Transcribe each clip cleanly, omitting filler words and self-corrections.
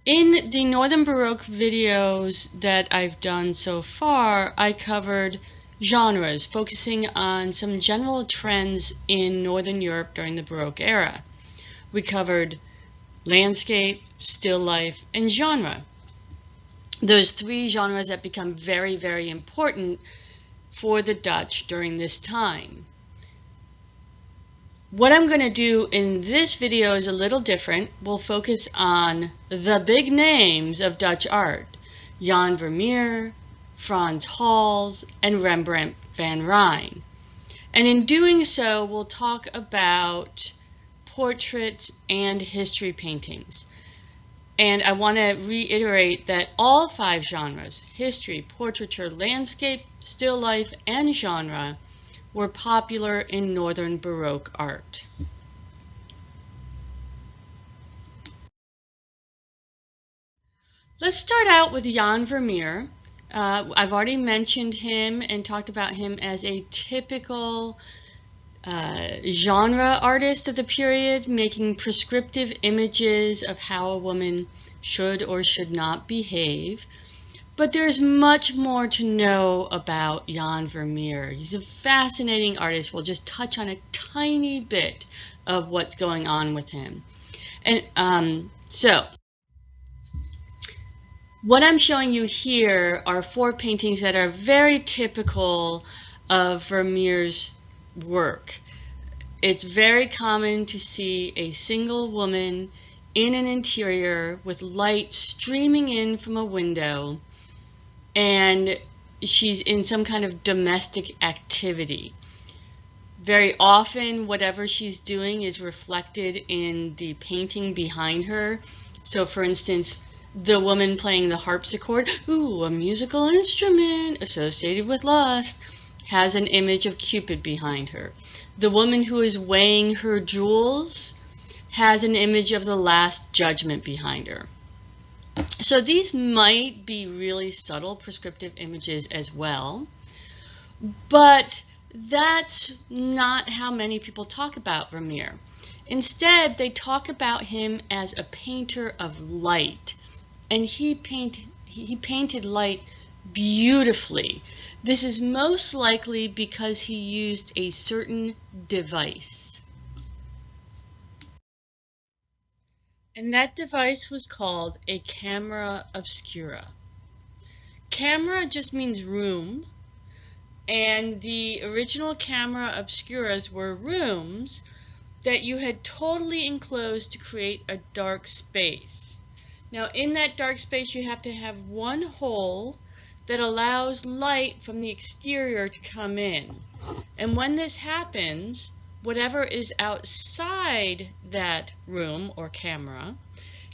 In the Northern Baroque videos that I've done so far, I covered genres, focusing on some general trends in Northern Europe during the Baroque era. We covered landscape, still life, and genre. Those three genres that become very, very important for the Dutch during this time. What I'm going to do in this video is a little different. We'll focus on the big names of Dutch art: Jan Vermeer, Frans Hals, and Rembrandt van Rijn. And in doing so, we'll talk about portraits and history paintings. And I want to reiterate that all five genres, history, portraiture, landscape, still life, and genre, were popular in Northern Baroque art. Let's start out with Jan Vermeer. I've already mentioned him and talked about him as a typical genre artist of the period, making prescriptive images of how a woman should or should not behave. But there's much more to know about Jan Vermeer. He's a fascinating artist. We'll just touch on a tiny bit of what's going on with him. And so, what I'm showing you here are four paintings that are very typical of Vermeer's work. It's very common to see a single woman in an interior with light streaming in from a window, and she's in some kind of domestic activity. Very often, whatever she's doing is reflected in the painting behind her. So, for instance, the woman playing the harpsichord, ooh, a musical instrument associated with lust, has an image of Cupid behind her. The woman who is weighing her jewels has an image of the Last Judgment behind her. So these might be really subtle prescriptive images as well, but that's not how many people talk about Vermeer. Instead, they talk about him as a painter of light, and he painted light beautifully. This is most likely because he used a certain device. And that device was called a camera obscura. Camera just means room, and the original camera obscuras were rooms that you had totally enclosed to create a dark space. Now, in that dark space, you have to have one hole that allows light from the exterior to come in. And when this happens, whatever is outside that room or camera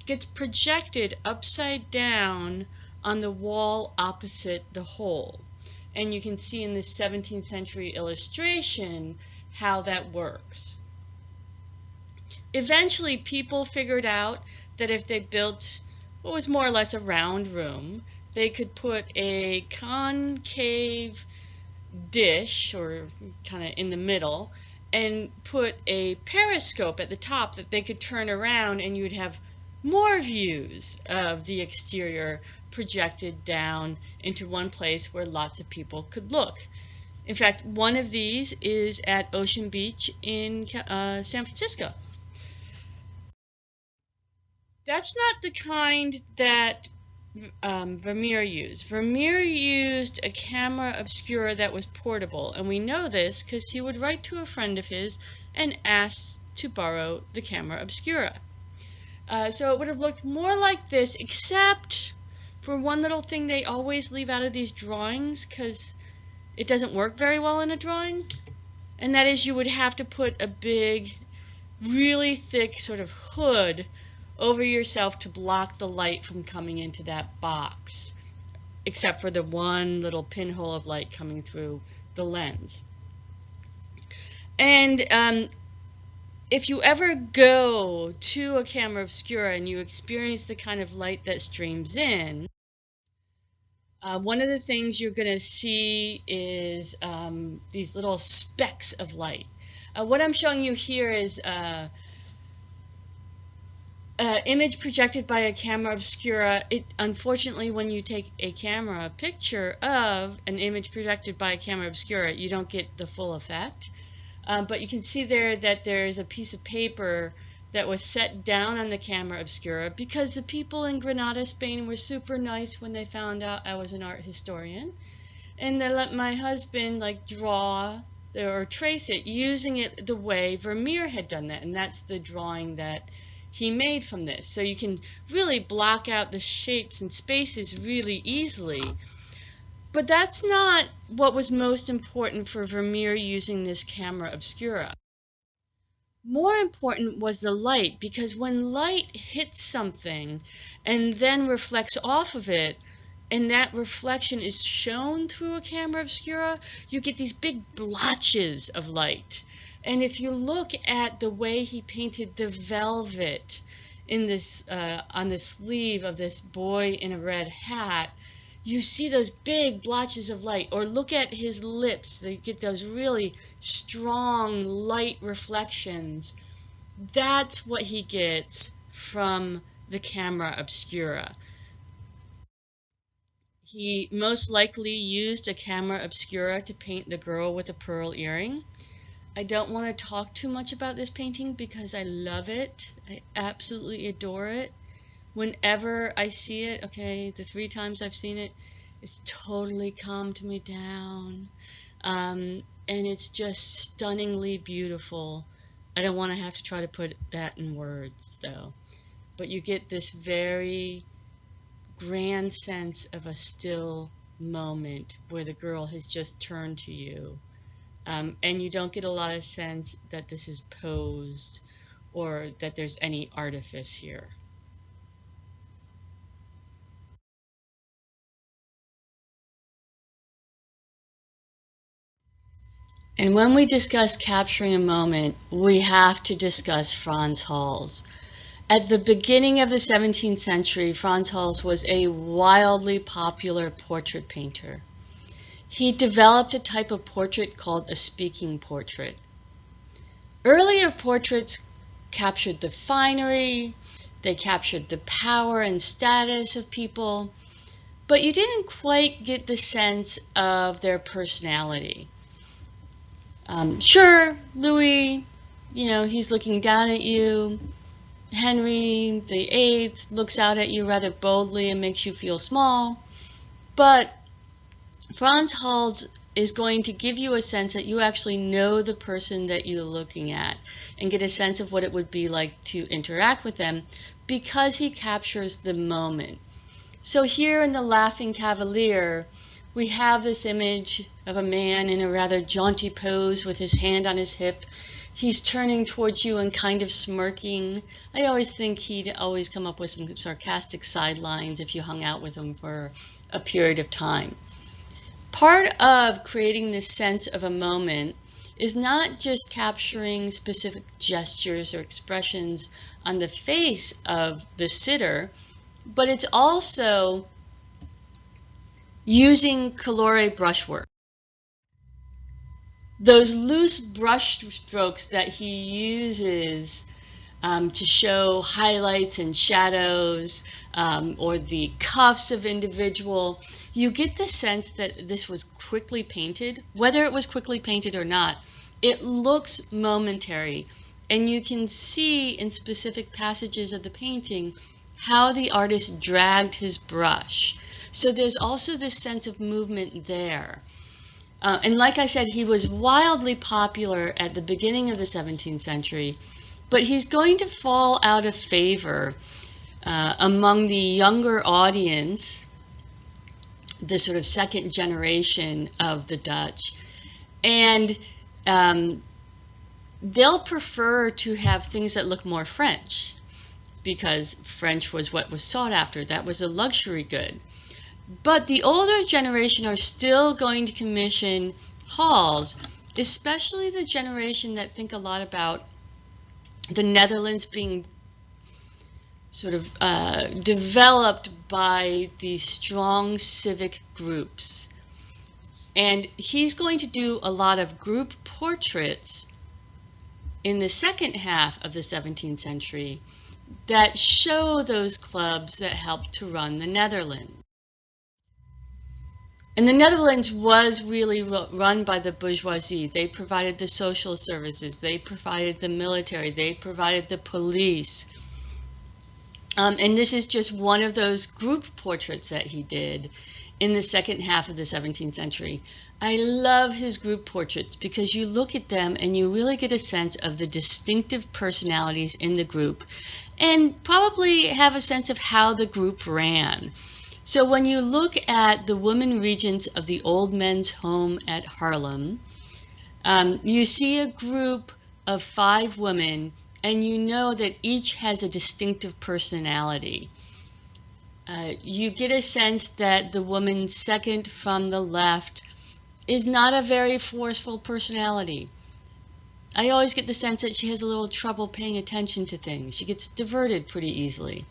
gets projected upside down on the wall opposite the hole. And you can see in this 17th century illustration how that works. Eventually, people figured out that if they built what was more or less a round room, they could put a concave dish, or kind of in the middle, and put a periscope at the top that they could turn around, and you'd have more views of the exterior projected down into one place where lots of people could look. In fact, one of these is at Ocean Beach in San Francisco. That's not the kind that Vermeer used. Vermeer used a camera obscura that was portable, and we know this because he would write to a friend of his and ask to borrow the camera obscura. So it would have looked more like this, except for one little thing they always leave out of these drawings because it doesn't work very well in a drawing, and that is you would have to put a big, really thick sort of hood over yourself to block the light from coming into that box, except for the one little pinhole of light coming through the lens. And if you ever go to a camera obscura and you experience the kind of light that streams in, one of the things you're going to see is these little specks of light. What I'm showing you here is image projected by a camera obscura, unfortunately, when you take a camera picture of an image projected by a camera obscura, you don't get the full effect. But you can see there that there's a piece of paper that was set down on the camera obscura because the people in Granada, Spain were super nice when they found out I was an art historian. And they let my husband draw or trace it using it the way Vermeer had done that. And that's the drawing that he made from this. So you can really block out the shapes and spaces really easily. But that's not what was most important for Vermeer using this camera obscura. More important was the light, because when light hits something and then reflects off of it, and that reflection is shown through a camera obscura, you get these big blotches of light. And if you look at the way he painted the velvet in this on the sleeve of this boy in a red hat, you see those big blotches of light. Or look at his lips. They get those really strong light reflections. That's what he gets from the camera obscura. He most likely used a camera obscura to paint the girl with the pearl earring. I don't want to talk too much about this painting because I love it. I absolutely adore it. Whenever I see it, okay, the 3 times I've seen it, it's totally calmed me down. And it's just stunningly beautiful. I don't want to have to try to put that in words, though. But you get this very grand sense of a still moment where the girl has just turned to you. And you don't get a lot of sense that this is posed or that there's any artifice here. And when we discuss capturing a moment, we have to discuss Frans Hals. At the beginning of the 17th century, Frans Hals was a wildly popular portrait painter. He developed a type of portrait called a speaking portrait. Earlier portraits captured the finery, they captured the power and status of people, but you didn't quite get the sense of their personality. Sure, Louis, he's looking down at you. Henry VIII looks out at you rather boldly and makes you feel small. But Frans Hals is going to give you a sense that you actually know the person that you're looking at and get a sense of what it would be like to interact with them because he captures the moment. So here in The Laughing Cavalier, we have this image of a man in a rather jaunty pose with his hand on his hip. He's turning towards you and kind of smirking. I always think he'd always come up with some sarcastic sidelines if you hung out with him for a period of time. Part of creating this sense of a moment is not just capturing specific gestures or expressions on the face of the sitter, but it's also using colore brushwork. Those loose brush strokes that he uses to show highlights and shadows, or the cuffs of individual, you get the sense that this was quickly painted. Whether it was quickly painted or not, it looks momentary, and you can see in specific passages of the painting how the artist dragged his brush. So there's also this sense of movement there. And like I said, he was wildly popular at the beginning of the 17th century, but he's going to fall out of favor among the younger audience, the sort of second generation of the Dutch. And they'll prefer to have things that look more French, because French was what was sought after. That was a luxury good. But the older generation are still going to commission Hals, especially the generation that think a lot about the Netherlands being sort of developed by these strong civic groups. And he's going to do a lot of group portraits in the second half of the 17th century that show those clubs that helped to run the Netherlands. And the Netherlands was really run by the bourgeoisie. They provided the social services, they provided the military, they provided the police. And this is just one of those group portraits that he did in the second half of the 17th century. I love his group portraits because you look at them and you really get a sense of the distinctive personalities in the group and probably have a sense of how the group ran. So when you look at the women regents of the Old Men's Home at Haarlem, you see a group of 5 women, and you know that each has a distinctive personality. You get a sense that the woman second from the left is not a very forceful personality. I always get the sense that she has a little trouble paying attention to things. She gets diverted pretty easily.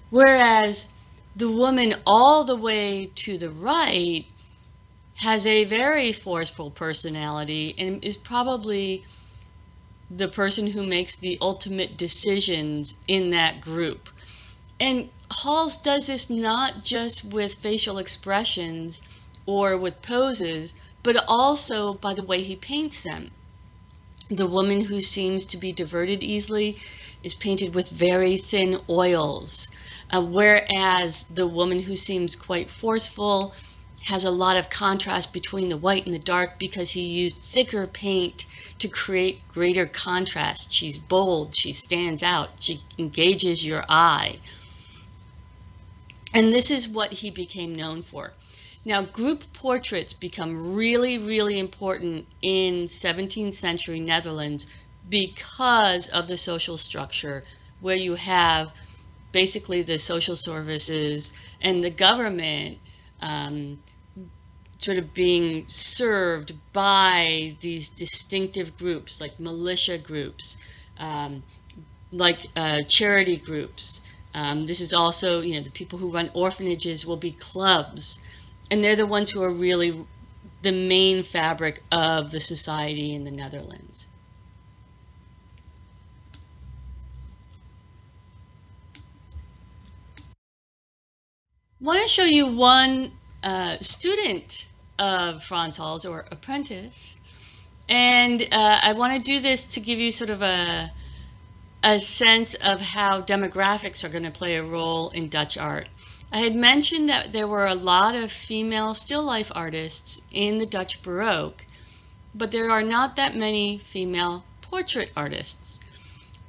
Whereas the woman all the way to the right has a very forceful personality and is probably the person who makes the ultimate decisions in that group. And Hals does this not just with facial expressions or with poses, but also by the way he paints them. The woman who seems to be diverted easily is painted with very thin oils, whereas the woman who seems quite forceful has a lot of contrast between the white and the dark because he used thicker paint to create greater contrast. She's bold, she stands out, she engages your eye. And this is what he became known for. Now, group portraits become really, really important in 17th century Netherlands because of the social structure, where you have basically the social services and the government sort of being served by these distinctive groups, like militia groups, like charity groups. This is also, the people who run orphanages will be clubs. And they're the ones who are really the main fabric of the society in the Netherlands. I want to show you one student of Frans Hals, or apprentice. And I want to do this to give you sort of a sense of how demographics are going to play a role in Dutch art. I had mentioned that there were a lot of female still life artists in the Dutch Baroque, but there are not that many female portrait artists,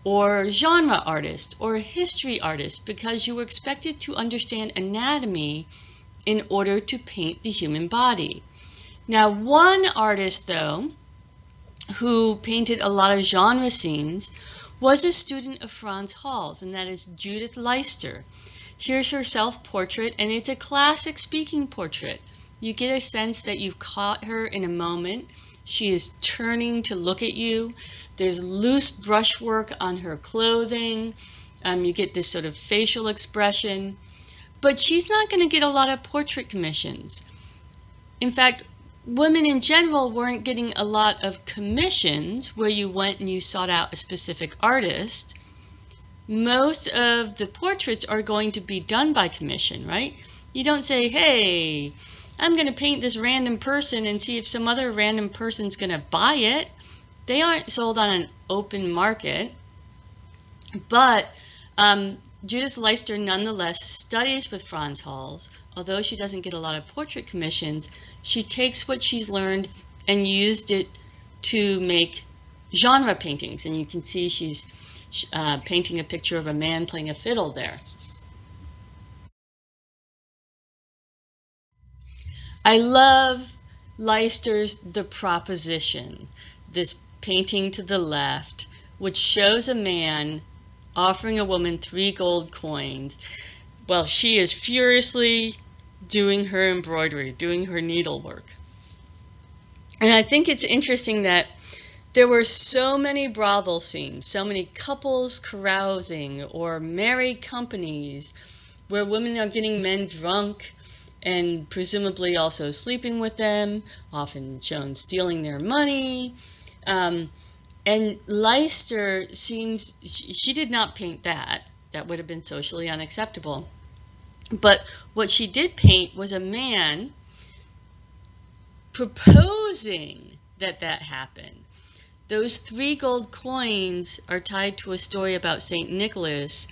or genre artists, or history artists, because you were expected to understand anatomy in order to paint the human body. Now, one artist, though, who painted a lot of genre scenes was a student of Frans Hals, and that is Judith Leyster. Here's her self-portrait, and it's a classic speaking portrait. You get a sense that you've caught her in a moment. She is turning to look at you. There's loose brushwork on her clothing. You get this sort of facial expression. But she's not going to get a lot of portrait commissions. In fact, women in general weren't getting a lot of commissions where you went and you sought out a specific artist. Most of the portraits are going to be done by commission, right? You don't say, hey, I'm going to paint this random person and see if some other random person's going to buy it. They aren't sold on an open market. But Judith Leyster nonetheless studies with Frans Hals. Although she doesn't get a lot of portrait commissions, she takes what she's learned and used it to make genre paintings. And you can see she's painting a picture of a man playing a fiddle there. I love Leyster's The Proposition, this painting to the left, which shows a man offering a woman 3 gold coins while she is furiously doing her embroidery, doing her needlework. And I think it's interesting that there were so many brothel scenes, so many couples carousing or married companies where women are getting men drunk and presumably also sleeping with them, often shown stealing their money. And And Leicester seems, she did not paint that. That would have been socially unacceptable. But what she did paint was a man proposing that that happened. Those 3 gold coins are tied to a story about St. Nicholas,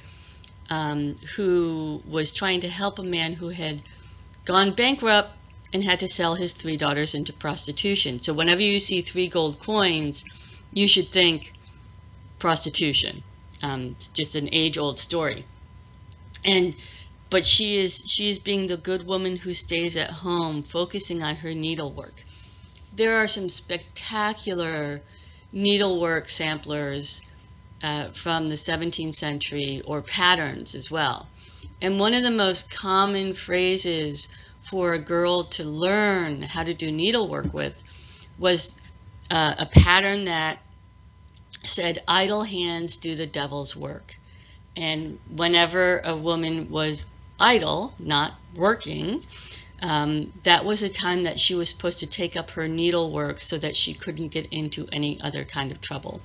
who was trying to help a man who had gone bankrupt and had to sell his 3 daughters into prostitution. So whenever you see 3 gold coins, you should think prostitution. It's just an age-old story. But she is being the good woman who stays at home, focusing on her needlework. There are some spectacular needlework samplers from the 17th century, or patterns as well. And one of the most common phrases for a girl to learn how to do needlework with was a pattern that said, "Idle hands do the devil's work." And whenever a woman was idle, not working, that was a time that she was supposed to take up her needlework so that she couldn't get into any other kind of trouble.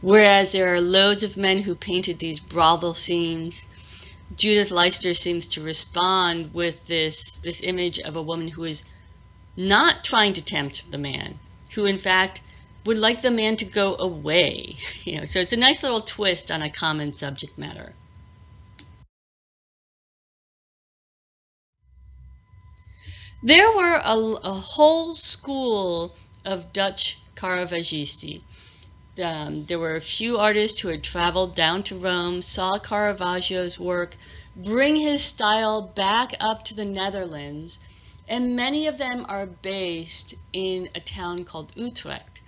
Whereas there are loads of men who painted these brothel scenes, Judith Leicester seems to respond with this image of a woman who is not trying to tempt the man, who in fact would like the man to go away. So it's a nice little twist on a common subject matter. There were a whole school of Dutch Caravagisti. There were a few artists who had traveled down to Rome, saw Caravaggio's work, bring his style back up to the Netherlands, and many of them are based in a town called Utrecht.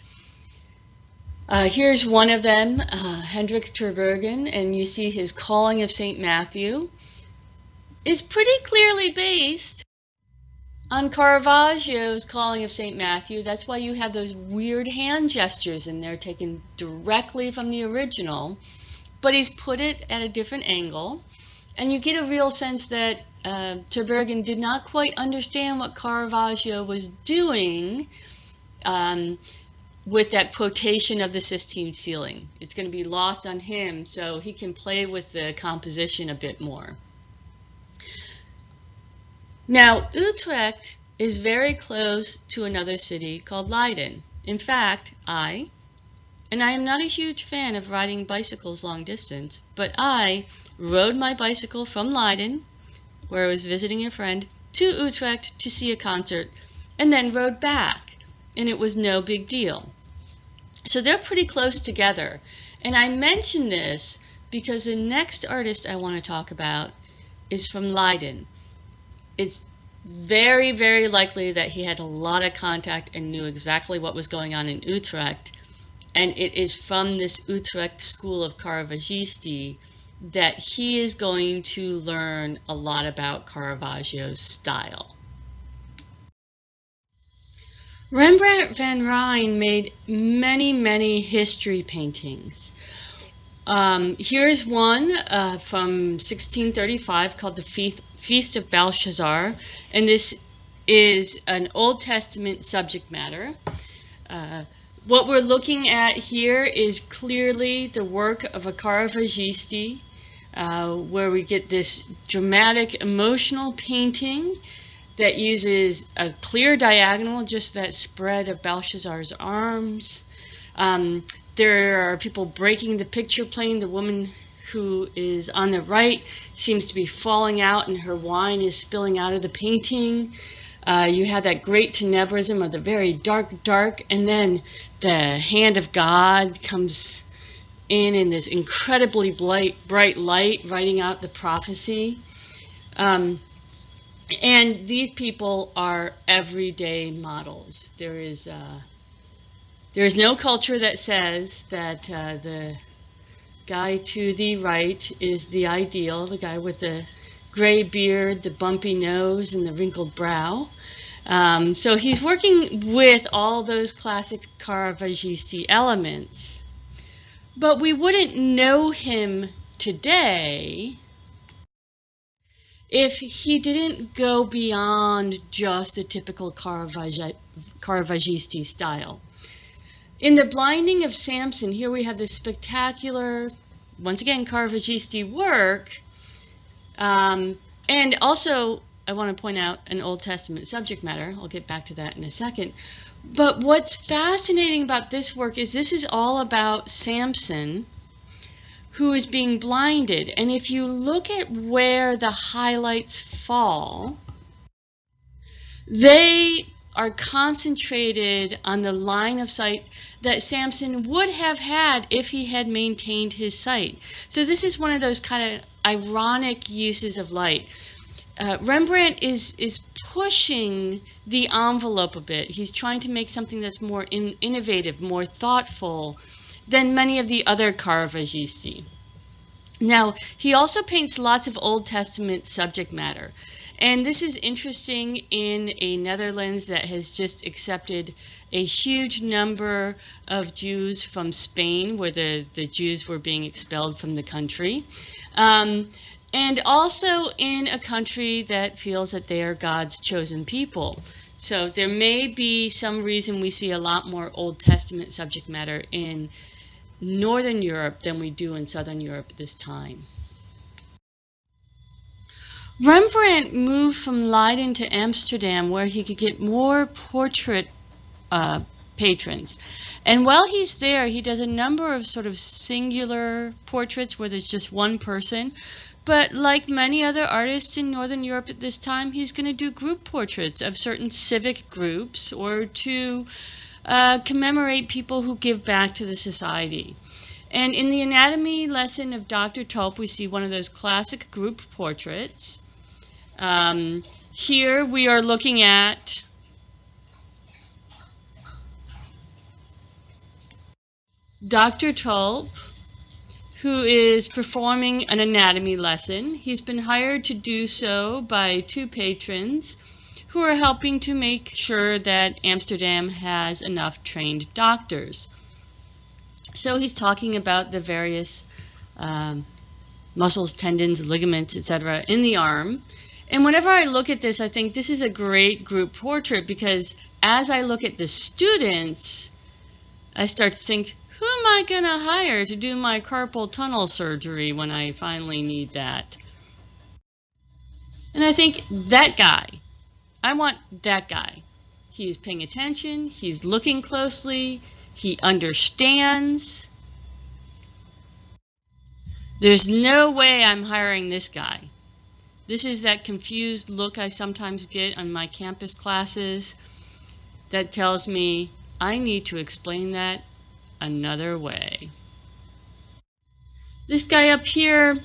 Here's one of them, Hendrik Terburgen, and you see his Calling of St. Matthew is pretty clearly based on Caravaggio's Calling of St. Matthew. That's why you have those weird hand gestures in there taken directly from the original, but he's put it at a different angle, and you get a real sense that Terburgen did not quite understand what Caravaggio was doing with that quotation of the Sistine ceiling. It's going to be lost on him, so he can play with the composition a bit more. Now, Utrecht is very close to another city called Leiden. In fact, I am not a huge fan of riding bicycles long distance, but I rode my bicycle from Leiden, where I was visiting a friend, to Utrecht to see a concert, and then rode back, and it was no big deal. So they're pretty close together. And I mention this because the next artist I want to talk about is from Leiden. It's very, very likely that he had a lot of contact and knew exactly what was going on in Utrecht. And it is from this Utrecht school of Caravagisti that he is going to learn a lot about Caravaggio's style. Rembrandt van Rijn made many, many history paintings. Here's one from 1635 called the Feast of Belshazzar, and this is an Old Testament subject matter. What we're looking at here is clearly the work of a Caravagisti, where we get this dramatic, emotional painting that uses a clear diagonal, just that spread of Belshazzar's arms. There are people breaking the picture plane. The woman who is on the right seems to be falling out, and her wine is spilling out of the painting. You have that great tenebrism of the very dark, and then the hand of God comes in this incredibly bright light, writing out the prophecy. And these people are everyday models. There is no culture that says that the guy to the right is the ideal, the guy with the gray beard, the bumpy nose, and the wrinkled brow. So he's working with all those classic Caravagisti elements. But we wouldn't know him today if he didn't go beyond just a typical Caravagisti style. In the blinding of Samson, here we have this spectacular, once again, Caravaggisti work, and also, I want to point out an Old Testament subject matter. I'll get back to that in a second. But what's fascinating about this work is this is all about Samson, who is being blinded. And if you look at where the highlights fall, they are concentrated on the line of sight that Samson would have had if he had maintained his sight. So this is one of those kind of ironic uses of light. Rembrandt is pushing the envelope a bit. He's trying to make something that's more innovative, more thoughtful than many of the other Caravaggisti. Now, he also paints lots of Old Testament subject matter. And this is interesting in a Netherlands that has just accepted a huge number of Jews from Spain, where the Jews were being expelled from the country. And also in a country that feels that they are God's chosen people. So there may be some reason we see a lot more Old Testament subject matter in Northern Europe than we do in Southern Europe at this time. Rembrandt moved from Leiden to Amsterdam, where he could get more portrait patrons. And while he's there, he does a number of sort of singular portraits where there's just one person. But like many other artists in Northern Europe at this time, he's going to do group portraits of certain civic groups or to commemorate people who give back to the society. And in the anatomy lesson of Dr. Tulp, we see one of those classic group portraits. Here we are looking at Dr. Tulp, who is performing an anatomy lesson. He's been hired to do so by two patrons who are helping to make sure that Amsterdam has enough trained doctors. So he's talking about the various muscles, tendons, ligaments, etc. in the arm. And whenever I look at this, I think this is a great group portrait, because as I look at the students, I start to think, who am I going to hire to do my carpal tunnel surgery when I finally need that? And I think, that guy. I want that guy. He is paying attention, he's looking closely, he understands. There's no way I'm hiring this guy. This is that confused look I sometimes get on my campus classes that tells me I need to explain that another way. This guy up here,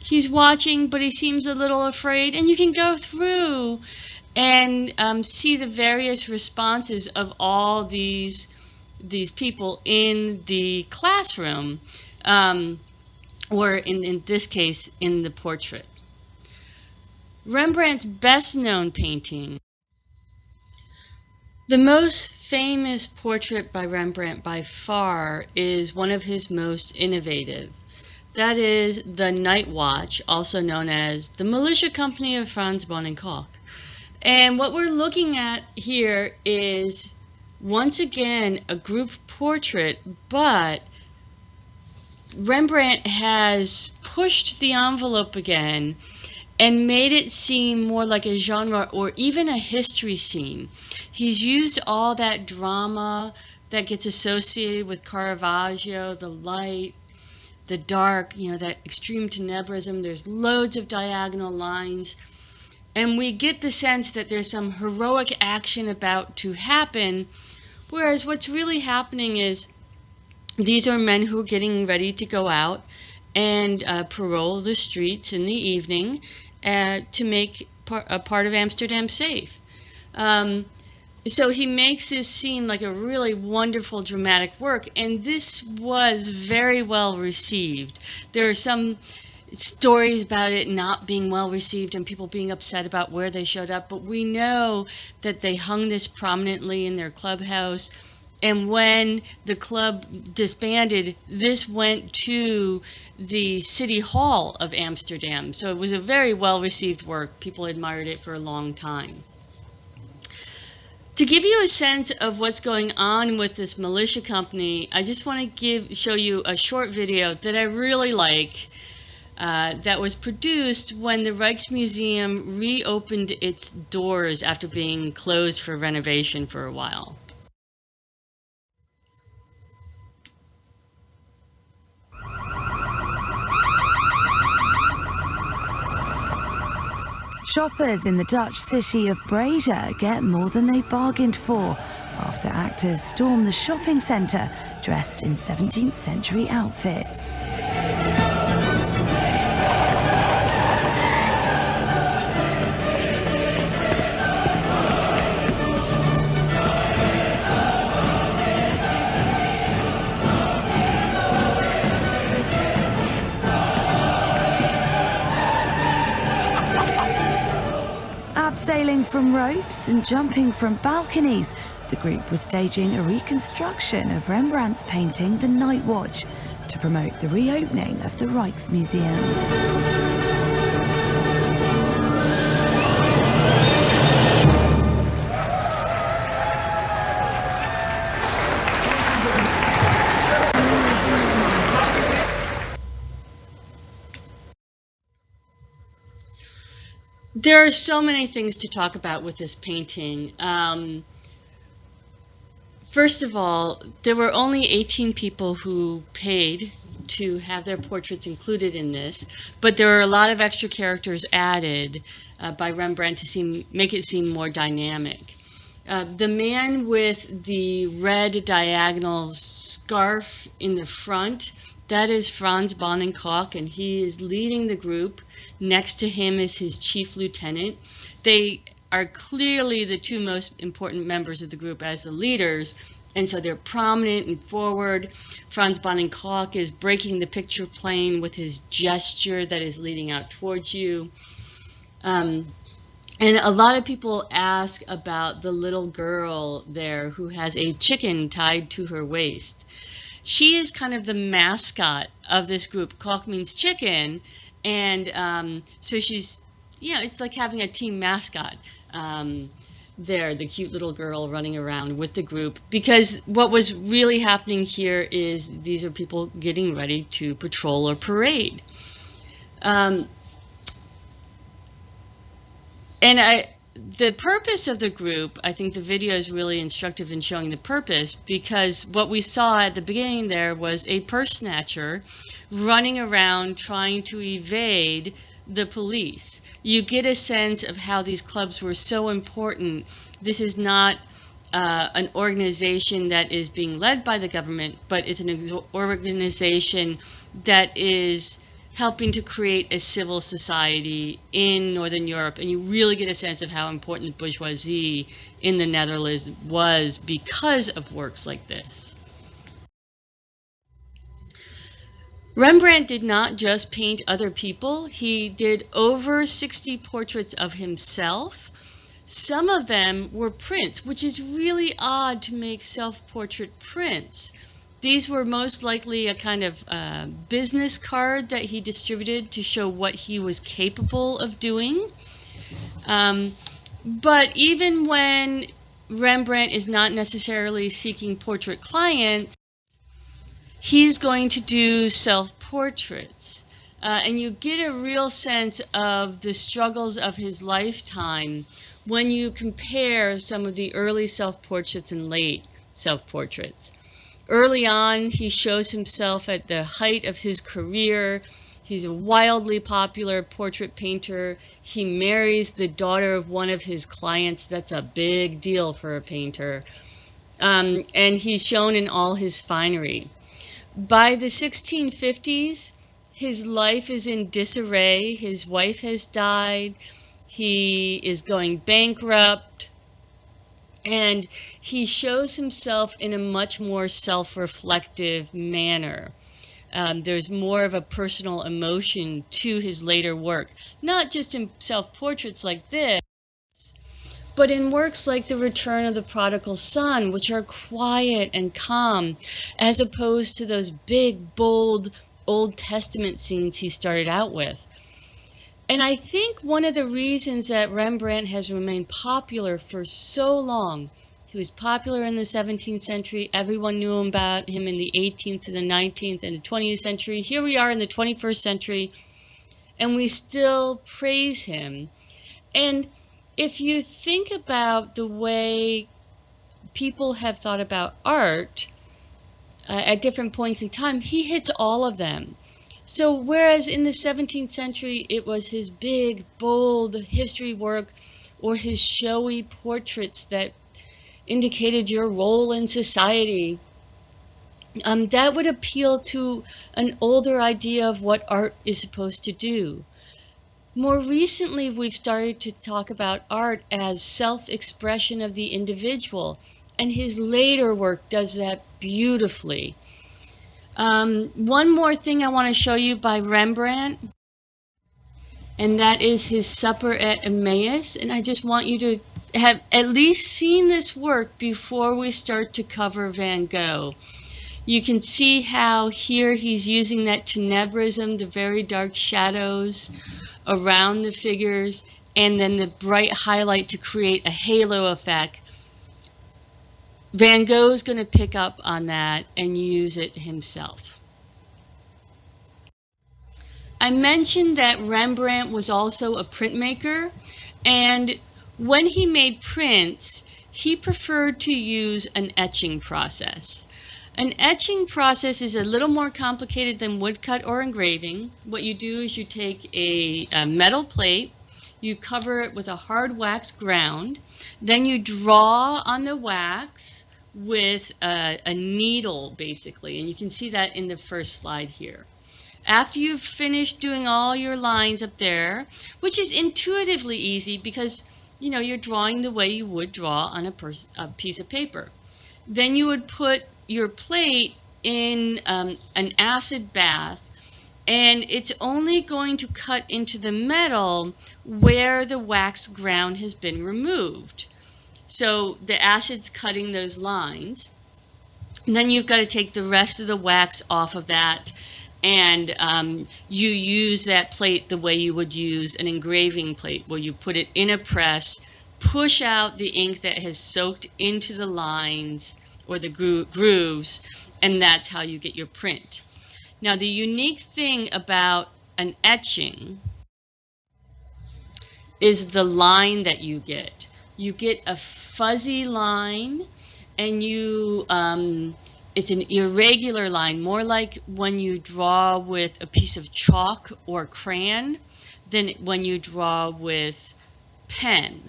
he's watching, but he seems a little afraid, and you can go through and see the various responses of all these people in the classroom, or in this case, in the portrait. Rembrandt's best-known painting, the most famous portrait by Rembrandt by far, is one of his most innovative. That is the Night Watch, also known as the Militia Company of Franz Bonin-Koch. And what we're looking at here is, once again, a group portrait, but Rembrandt has pushed the envelope again and made it seem more like a genre or even a history scene. He's used all that drama that gets associated with Caravaggio, the light, the dark, that extreme tenebrism. There's loads of diagonal lines. And we get the sense that there's some heroic action about to happen, whereas what's really happening is these are men who are getting ready to go out and parole the streets in the evening to make a part of Amsterdam safe. So he makes this seem like a really wonderful dramatic work, and this was very well received. There are some stories about it not being well received and people being upset about where they showed up, but we know that they hung this prominently in their clubhouse, and when the club disbanded, this went to the City Hall of Amsterdam. So it was a very well received work. People admired it for a long time. To give you a sense of what's going on with this militia company, I just want to show you a short video that I really like that was produced when the Rijksmuseum reopened its doors after being closed for renovation for a while. Shoppers in the Dutch city of Breda get more than they bargained for after actors storm the shopping centre dressed in 17th century outfits. Abseiling from ropes and jumping from balconies, the group was staging a reconstruction of Rembrandt's painting The Night Watch to promote the reopening of the Rijksmuseum. There are so many things to talk about with this painting. First of all, there were only 18 people who paid to have their portraits included in this, but there are a lot of extra characters added by Rembrandt to make it seem more dynamic. The man with the red diagonal scarf in the front, that is Frans Bonenkoch, and he is leading the group. Next to him is his chief lieutenant. They are clearly the two most important members of the group as the leaders, and so they're prominent and forward. Frans Bonenkoch is breaking the picture plane with his gesture that is leading out towards you. And a lot of people ask about the little girl there who has a chicken tied to her waist. She is kind of the mascot of this group. Koch means chicken, and so she's, it's like having a team mascot there, the cute little girl running around with the group, because what was really happening here is these are people getting ready to patrol or parade. The purpose of the group, I think the video is really instructive in showing the purpose, because what we saw at the beginning there was a purse snatcher running around trying to evade the police. You get a sense of how these clubs were so important. This is not an organization that is being led by the government, but it's an organization that is helping to create a civil society in Northern Europe, and you really get a sense of how important the bourgeoisie in the Netherlands was because of works like this. Rembrandt did not just paint other people, he did over 60 portraits of himself. Some of them were prints, which is really odd to make self-portrait prints. These were most likely a kind of business card that he distributed to show what he was capable of doing. But even when Rembrandt is not necessarily seeking portrait clients, he's going to do self-portraits. And you get a real sense of the struggles of his lifetime when you compare some of the early self-portraits and late self-portraits. Early on, he shows himself at the height of his career. He's a wildly popular portrait painter. He marries the daughter of one of his clients. That's a big deal for a painter. And he's shown in all his finery. By the 1650s, his life is in disarray. His wife has died. He is going bankrupt. And he shows himself in a much more self-reflective manner. There's more of a personal emotion to his later work, not just in self-portraits like this, but in works like The Return of the Prodigal Son, which are quiet and calm, as opposed to those big, bold Old Testament scenes he started out with. And I think one of the reasons that Rembrandt has remained popular for so long, he was popular in the 17th century, everyone knew about him in the 18th and the 19th and the 20th century. Here we are in the 21st century, and we still praise him. And if you think about the way people have thought about art at different points in time, he hits all of them. So whereas in the 17th century it was his big, bold history work or his showy portraits that indicated your role in society, that would appeal to an older idea of what art is supposed to do. More recently, we've started to talk about art as self-expression of the individual, and his later work does that beautifully. One more thing I want to show you by Rembrandt, and that is his Supper at Emmaus, and I just want you to have at least seen this work before we start to cover Van Gogh. You can see how here he's using that tenebrism, the very dark shadows around the figures, and then the bright highlight to create a halo effect. Van Gogh's going to pick up on that and use it himself. I mentioned that Rembrandt was also a printmaker, and when he made prints, he preferred to use an etching process. An etching process is a little more complicated than woodcut or engraving. What you do is you take a metal plate, you cover it with a hard wax ground, then you draw on the wax with a needle, basically, and you can see that in the first slide here. After you've finished doing all your lines up there, which is intuitively easy because you're drawing the way you would draw on a piece of paper, then you would put your plate in an acid bath, and it's only going to cut into the metal where the wax ground has been removed. So the acid's cutting those lines, and then you've got to take the rest of the wax off of that, and you use that plate the way you would use an engraving plate, where you put it in a press, push out the ink that has soaked into the lines or the grooves, and that's how you get your print. Now, the unique thing about an etching is the line that you get. You get a fuzzy line, and it's an irregular line, more like when you draw with a piece of chalk or crayon than when you draw with pen.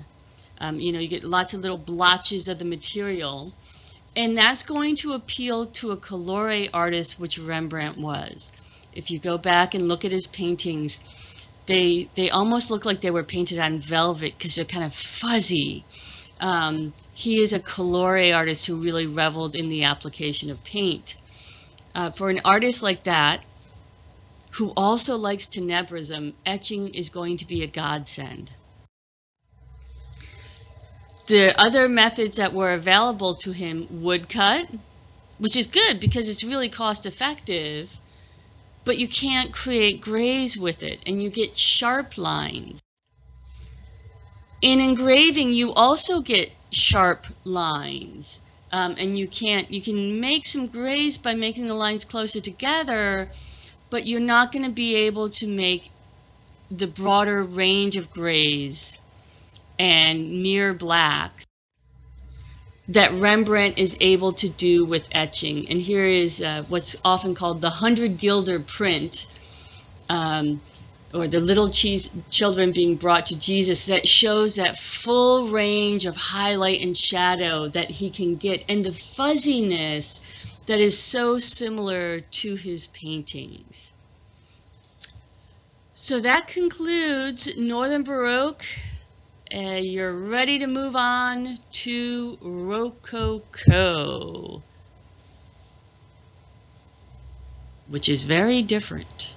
You get lots of little blotches of the material. And that's going to appeal to a colore artist, which Rembrandt was. If you go back and look at his paintings, they almost look like they were painted on velvet because they're kind of fuzzy. He is a colore artist who really reveled in the application of paint. For an artist like that, who also likes tenebrism, etching is going to be a godsend. The other methods that were available to him, woodcut, which is good because it's really cost effective, but you can't create grays with it, and you get sharp lines. In engraving, you also get sharp lines, and you can make some grays by making the lines closer together, but you're not going to be able to make the broader range of grays and near blacks that Rembrandt is able to do with etching. And here is what's often called the 100 guilder print, or the little children being brought to Jesus, that shows that full range of highlight and shadow that he can get, and the fuzziness that is so similar to his paintings. So that concludes Northern Baroque. You're ready to move on to Rococo, which is very different.